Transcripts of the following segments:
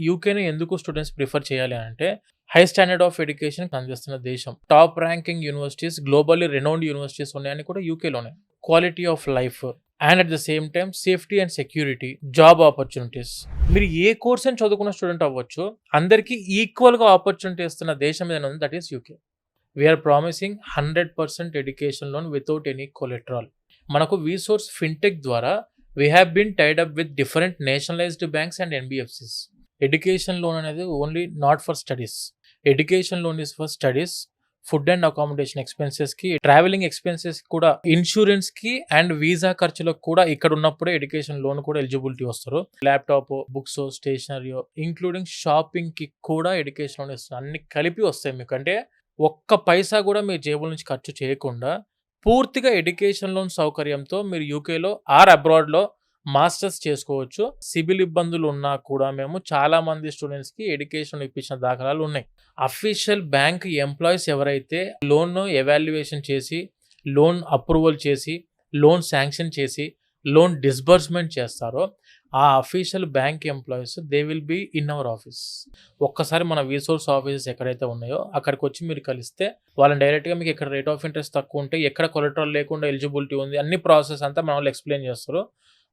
యూకేని ఎందుకు students prefer చేయాలి అంటే హై స్టాండర్డ్ ఆఫ్ ఎడ్యుకేషన్ అందిస్తున్న దేశం. Top ranking universities, globally renowned universities ఉన్నాయని కూడా యూకేలోనే. Quality of life and at the same time safety and security, job opportunities. మీరు ఏ కోర్స్ అని చదువుకున్న స్టూడెంట్ అవ్వచ్చు, అందరికీ ఈక్వల్గా ఆపర్చునిటీ ఇస్తున్న దేశం ఏదైనా ఉంది, that is UK. We're promising 100% education loan without any collateral. మనకు వీసోర్స్ ఫిన్టెక్ ద్వారా we have been tied up with different nationalised banks and NBFCs. Education loan అనేది only not for studies. Education loan is for studies, food and accommodation expenses కి, travelling expenses కూడా, insurance కి and visa ఖర్చులకు కూడా ఇక్కడ ఉన్నప్పుడే education loan కూడా eligibility వస్తారు. Laptop, books, stationery including shopping కి కూడా ఎడ్యుకేషన్ లోన్ ఇస్తారు. అన్ని కలిపి వస్తాయి మీకు. అంటే ఒక్క పైసా కూడా మీ జేబుల నుంచి ఖర్చు చేయకుండా పూర్తిగా ఎడ్యుకేషన్ లోన్ సౌకర్యంతో మీరు యూకేలో ఆర్ అబ్రాడ్లో మాస్టర్స్ చేసుకోవచ్చు. సిబిల్ ఇబ్బందులు ఉన్నా కూడా మేము చాలా మంది స్టూడెంట్స్ కి ఎడ్యుకేషన్ ఇప్పించిన దాఖలాలు ఉన్నాయి. అఫీషియల్ బ్యాంక్ ఎంప్లాయీస్ ఎవరైతే లోన్ ఎవాల్యుయేషన్ చేసి, లోన్ అప్రూవల్ చేసి, లోన్ శాంక్షన్ చేసి, లోన్ డిస్బర్స్మెంట్ చేస్తారో ఆ official bank employees they will be in our office. ఒక్కసారి మన వీసోర్స్ ఆఫీసెస్ ఎక్కడైతే ఉన్నాయో అక్కడికి వచ్చి మీరు కలిస్తే వాళ్ళని డైరెక్ట్గా మీకు ఎక్కడ రేట్ ఆఫ్ ఇంట్రెస్ట్ తక్కువ ఉంటే, ఎక్కడ కొలెట్రల్ లేకుండా ఎలిజిబిలిటీ ఉంది, అన్ని ప్రాసెస్ అంతా మన వాళ్ళు ఎక్స్ప్లెయిన్ చేస్తారు.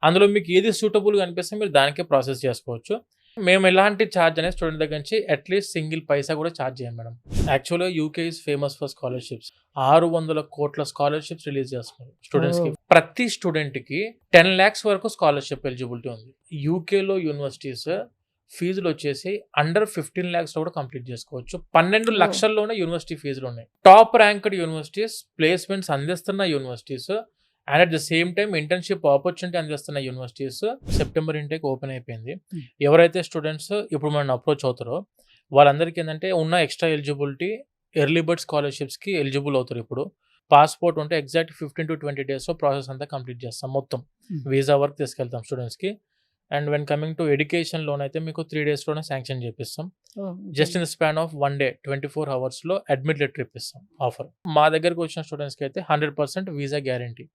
అందులో మీకు ఏది సూటబుల్గా అనిపిస్తే మీరు దానికే ప్రాసెస్ చేసుకోవచ్చు. మేము ఎలాంటి ఛార్జ్ అనేది స్టూడెంట్ దగ్గర నుంచి అట్లీస్ట్ సింగిల్ పైసా కూడా ఛార్జ్ చేయం మేడం. యాక్చువల్గా UK is famous for scholarships. 600 కోట్ల స్కాలర్షిప్స్ రిలీజ్ చేస్తున్నారు స్టూడెంట్స్ కి. ప్రతి స్టూడెంట్ కి 10 lakhs వరకు స్కాలర్షిప్ ఎలిజిబిలిటీ ఉంది. యూకేలో యూనివర్సిటీస్ ఫీజులు వచ్చేసి అండర్ 15 lakhs లో కూడా కంప్లీట్ చేసుకోవచ్చు. 12 లక్షల్లోనే యూనివర్సిటీ ఫీజులు ఉన్నాయి. టాప్ ర్యాంక్డ్ యూనివర్సిటీస్, ప్లేస్మెంట్స్ అందిస్తున్న universities and at the same time internship opportunity అందిస్తున్న యూనివర్సిటీస్. సెప్టెంబర్ ఇంటేక్ ఓపెన్ అయిపోయింది. ఎవరైతే స్టూడెంట్స్ ఇప్పుడు మనం అప్రోచ్ అవుతారో వాళ్ళందరికీ ఏంటంటే ఉన్న ఎక్స్ట్రా ఎలిజిబిలిటీ ఎర్లీ బర్డ్ స్కాలర్షిప్స్కి ఎలిజిబుల్ అవుతారు. ఇప్పుడు పాస్పోర్ట్ ఉంటే ఎగ్జాక్ట్ 15 to 20 days ప్రాసెస్ అంతా కంప్లీట్ చేస్తాం. మొత్తం వీసా వర్క్ తీసుకెళ్తాం స్టూడెంట్స్కి. And when coming to education loan అయితే మీకు 3 daysలోనే శాంక్షన్ చేపిస్తాం. Just in the span of 1 day 24 hours admit letter ఇప్పిస్తాం ఆఫర్. మా దగ్గరకు వచ్చిన స్టూడెంట్స్కి అయితే 100% వీసా గ్యారంటీ.